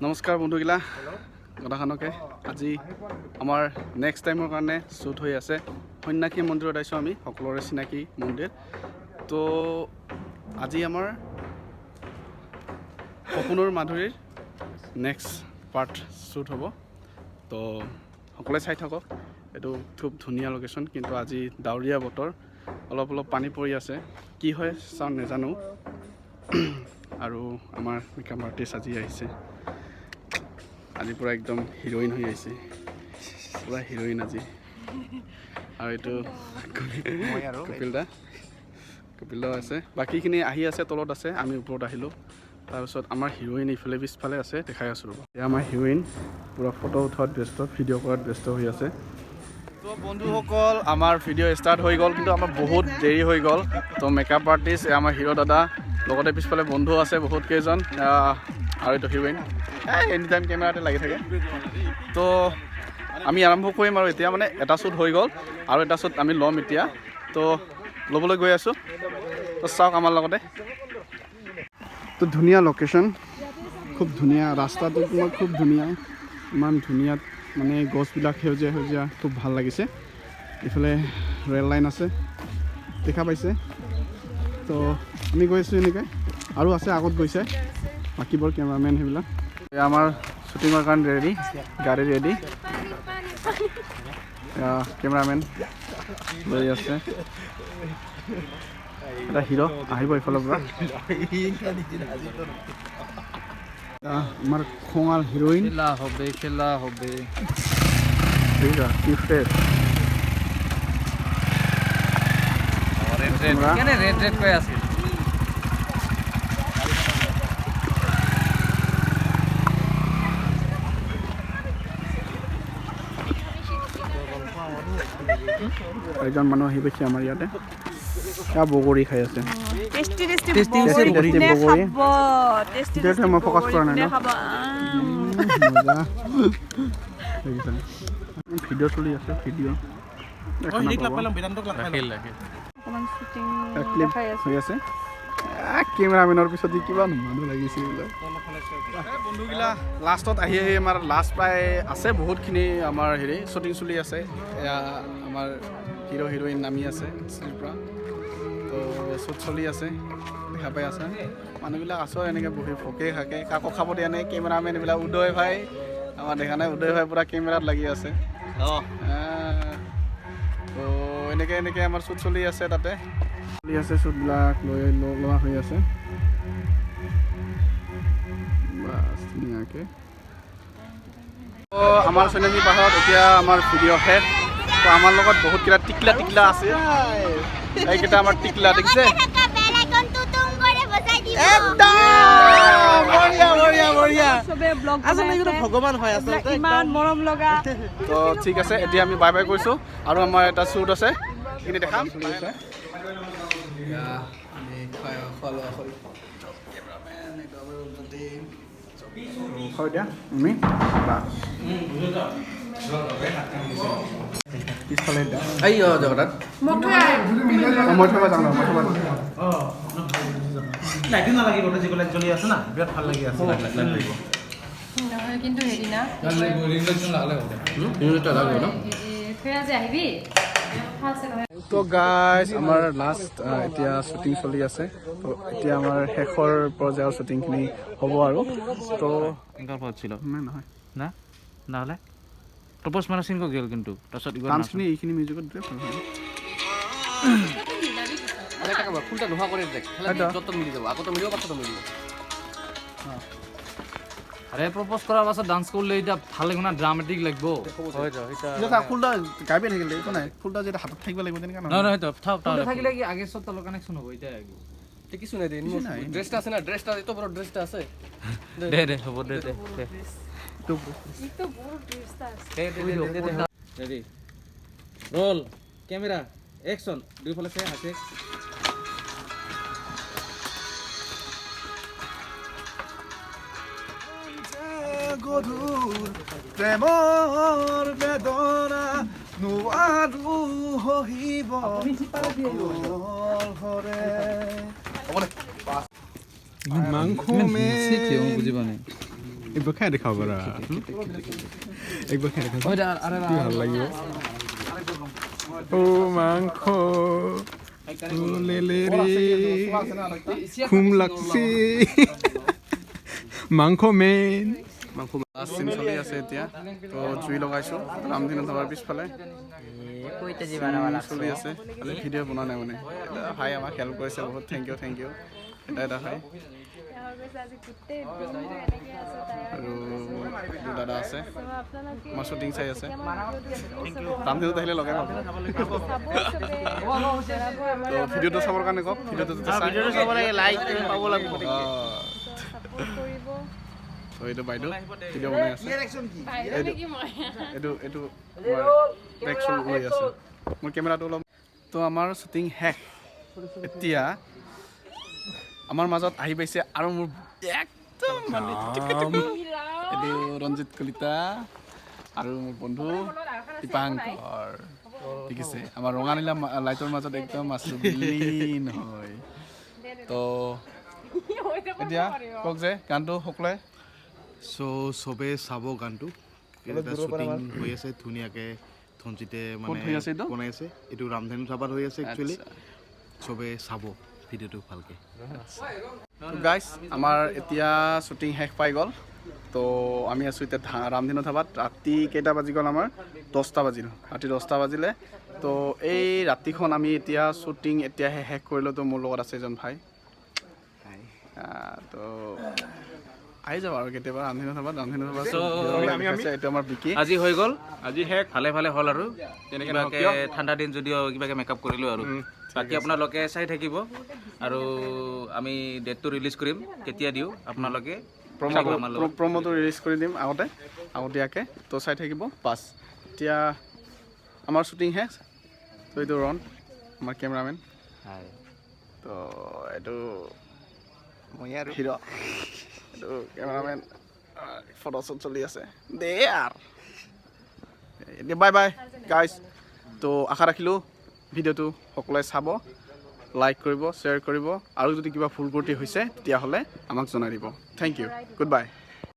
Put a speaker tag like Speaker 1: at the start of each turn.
Speaker 1: নমস্কাৰ বন্ধুগিলা কথাখনকে আজি আমাৰ নেক্সট টাইমৰ কাৰণে শ্বুট হৈ আছে সন্যাসী মন্দিৰত আইছোঁ আমি সকলোৰে চিনাকি মন্দিৰ তো আজি আমাৰ সপোনৰ মাধুৰীৰ নেক্সট পাৰ্ট শ্বুট হ'ব তো সকলোৱে চাই থাকক এইটো খুব ধুনীয়া লোকেশ্যন কিন্তু আজি ডাৱৰীয়া বতৰ অলপ পানী পৰি আছে কি হয় চাওঁ নাজানো আৰু আমাৰ মেকআপ আৰ্টিষ্ট আজি আহিছে আজি পুৰা একদম হিৰোইন হৈ আহিছে পুৰা হিৰোইন আজি আৰু এইটো কপিল দা আছে বাকীখিনি আহি আছে তলত আছে আমি ওপৰত আহিলোঁ তাৰপিছত আমাৰ হিৰোইন ইফালে পিছফালে আছে দেখাই আছোঁ ৰ'ব এতিয়া আমাৰ হিৰোইন পুৰা ফটো উঠোৱাত ব্যস্ত ভিডিঅ' কৰাত ব্যস্ত হৈ আছে তো বন্ধুসকল আমাৰ ভিডিঅ' ষ্টাৰ্ট হৈ গ'ল কিন্তু আমাৰ বহুত দেৰি হৈ গ'ল তো মেকআপ আৰ্টিষ্ট আমাৰ হিৰো দাদা লগতে পিছফালে বন্ধু আছে বহুত কেইজন আৰু এইটো হিৰোইন এনি টাইম কেমেৰাতে লাগি থাকে তো আমি আৰম্ভ কৰিম আৰু এতিয়া মানে এটা শ্বুট হৈ গ'ল আৰু এটা শ্বুট আমি ল'ম এতিয়া তো ল'বলৈ গৈ আছোঁ তো চাওক আমাৰ লগতে তো ধুনীয়া লোকেশ্যন খুব ধুনীয়া ৰাস্তাটো তোমাৰ খুব ধুনীয়া ইমান ধুনীয়া মানে গছবিলাক সেউজীয়া সেউজীয়া খুব ভাল লাগিছে ইফালে ৰেল লাইন আছে দেখা পাইছে তো আমি গৈ আছোঁ এনেকৈ আৰু আছে আগত গৈছে বাকীবোৰ কেমেৰামেন সেইবিলাক আমাৰ শ্বুটিঙৰ কাৰণে ৰেডি গাড়ী ৰেডি কেমেৰামেন লৈ আছে এটা হিৰো আহিব এইফালৰ পৰা আমাৰ খঙাল হিৰোইন খেলা হবে কি ফ্ৰেছ ৰেড কৈ আছিল এজন মানুহ আহি পাইছে আমাৰ ইয়াতে বগৰী খাই আছে মই ফ'কাছ কৰা নাই ভিডিঅ' চলি আছে ভিডিঅ' হৈ আছে কেমেৰামেনৰ পিছত কিবা মানুহ লাগিছে বন্ধুগিলা লাষ্টত আহি আমাৰ লাষ্ট প্ৰায় আছে বহুতখিনি আমাৰ হেৰি শ্বুটিং চলি আছে এয়া আমাৰ হিৰো হিৰোইন নামি আছে চিৰিৰ পৰা তো শ্বুট চলি আছে দেখা পাই আছে মানুহবিলাক আছো এনেকৈ বহি ফকে খাকে কাকো খাব দিয়া নাই কেমেৰামেন এইবিলাক উদয় ভাই আমাৰ দেখা নাই উদয় ভাই পূৰা কেমেৰাত লাগি আছে তো এনেকৈ আমাৰ শ্বুট চলি আছে তাতে চলি আছে শ্বুটবিলাক লোৱা হৈ আছে বাছ ধুনীয়াকৈ আমাৰ সন্যাসী পাহাৰত এতিয়া আমাৰ ভিডিঅ' শেষ তো আমাৰ লগত বহুতকেইটা টিকলা আছে এইকেইটা আমাৰ টিকলা দেখিছে তো ঠিক আছে এতিয়া আমি বাই বাই কৈছোঁ আৰু আমাৰ এটা শ্বুট আছে সেইখিনি দেখাম পিছফালে জগতাত মই থবা যাওঁ লাইটিং নালাগিব যিবিলাক জ্বলি আছে না বিৰাট ভাল লাগি আছে কিন্তু হেৰি না তো গাইজ আমাৰ লাষ্ট এতিয়া শ্বুটিং চলি আছে তো এতিয়া আমাৰ শেষৰ পৰ্যায়ৰ শ্বুটিংখিনি হ'ব আৰু তো ছিল নহয় না নহ'লে টপছ মাৰা চিন গ'ল কিন্তু তাৰপিছত ডান্সখিনি এইখিনি মিউজিকত দিলে ভাল হয় ফুলটা নোহোৱা কৰি য'ত মিলি যাব আগতে মিলিব পাছত মিলিব আৰে প্ৰপ'জ কৰাৰ পাছত ডান্স কৰিলে এতিয়া ভাল লাগিব না ড্ৰামেটিক লাগিব ফুলটা গাবি থাকিলে একো নাই ফুলটা যেতিয়া হাতত থাকিব লাগিব তেনেকুৱা নহয় থাকিলে কি আগে চব তলৰ কানেকশ্যন হ'ব এতিয়া কিছু নাই ড্ৰেছটা আছে না ড্ৰেছটা এইটো বড় ড্ৰেছটা আছে দে হ'ব দে ৰেডি ৰ'ল কেমেৰা একশ্যন দুইফালে চাই আছে গধুৰ প্ৰেমৰ বেদনা নোৱাৰো সহিব মাংস বুজি পোৱা নাই
Speaker 2: একবাৰ খাই দেখাব পাৰা একবাৰ খাই দেখাব কি ভাল লাগিব ও মাংস ও লেলে রে খুম লাগছে মাংস মেইন
Speaker 1: মাংস লাষ্ট চিন চলি আছে এতিয়া তো জুই লগাইছোঁ ৰামধেনু ধাবাৰ পিছফালে চলি আছে আজি ভিডিঅ' বনোৱা নাই মানে ভাই আমাক হেল্প কৰিছে বহুত থেংক ইউ এটা ভাই আৰু দাদা আছে আমাৰ শ্বুটিং চাই আছে ৰামধেনুত আহিলে লগে পাব তো ভিডিঅ'টো চাবৰ কাৰণে কওক ভিডিঅ'টো চাব লাগে লাইক পাব লাগিব তো এইটো বাইদেউ ভিডিঅ' বনাই আছে এইটো একশ্যন হৈ আছে মোৰ কেমেৰাটো অলপ তো আমাৰ শ্বুটিং শেষ এতিয়া আমাৰ মাজত আহি পাইছে আৰু মোৰ একদম মানে এইটো ৰঞ্জিত কলিতা আৰু মোৰ বন্ধু দীপাংকৰ ঠিক আছে আমাৰ ৰঙা নীলা লাইটৰ মাজত একদম আছোঁ বিলীন হয় তো এতিয়া কওক যে গানটো সকলোৱে
Speaker 3: চবে চাব গানটো এটা শ্বুটিং হৈ আছে ধুনীয়াকৈ ধনজিতে মানে বনাই আছে এইটো ৰামধেনু ধাবাত হৈ আছে একচুৱেলি চবে চাব ভিডিঅ'টো ভালকৈ
Speaker 1: গাইজ আমাৰ এতিয়া শ্বুটিং শেষ পাই গ'ল তো আমি আছোঁ এতিয়া ৰামধেনু ধাবাত ৰাতি কেইটা বাজি গ'ল আমাৰ 10টা বাজিল ৰাতি 10টা বাজিলে তো এই ৰাতিখন আমি এতিয়া শ্বুটিং এতিয়াহে শেষ কৰিলোঁ তো মোৰ লগত আছে এজন ভাই তো আহি যাব আৰু কেতিয়াবা ৰামধেনু ধাবাত এইটো আমাৰ বিকি
Speaker 4: আজি হৈ গ'ল আজি শেষ ভালে হ'ল আৰু তেনেকৈ ঠাণ্ডা দিন যদিও কিবাকৈ মেকআপ কৰিলোঁ আৰু বাকী আপোনালোকে চাই থাকিব আৰু আমি ডেটটো ৰিলিজ কৰিম কেতিয়া দিওঁ আপোনালোকে
Speaker 1: প্ৰম'টো ৰিলিজ কৰি দিম আগতীয়াকৈ তো চাই থাকিব বাছ এতিয়া আমাৰ শ্বুটিং শেষ তো এইটো ৰন আমাৰ কেমেৰামেন তো এইটো মই আৰু হিৰ' এইটো কেমেৰামেন ফটোশ্বুট চলি আছে দে আৰু এতিয়া বাই বাই গাইজ তো আশা ৰাখিলোঁ ভিডিঅ'টো সকলোৱে চাব লাইক কৰিব শ্বেয়াৰ কৰিব আৰু যদি কিবা ভুল ত্ৰুটি হৈছে তেতিয়াহ'লে আমাক জনাই দিব থেংক ইউ গুড বাই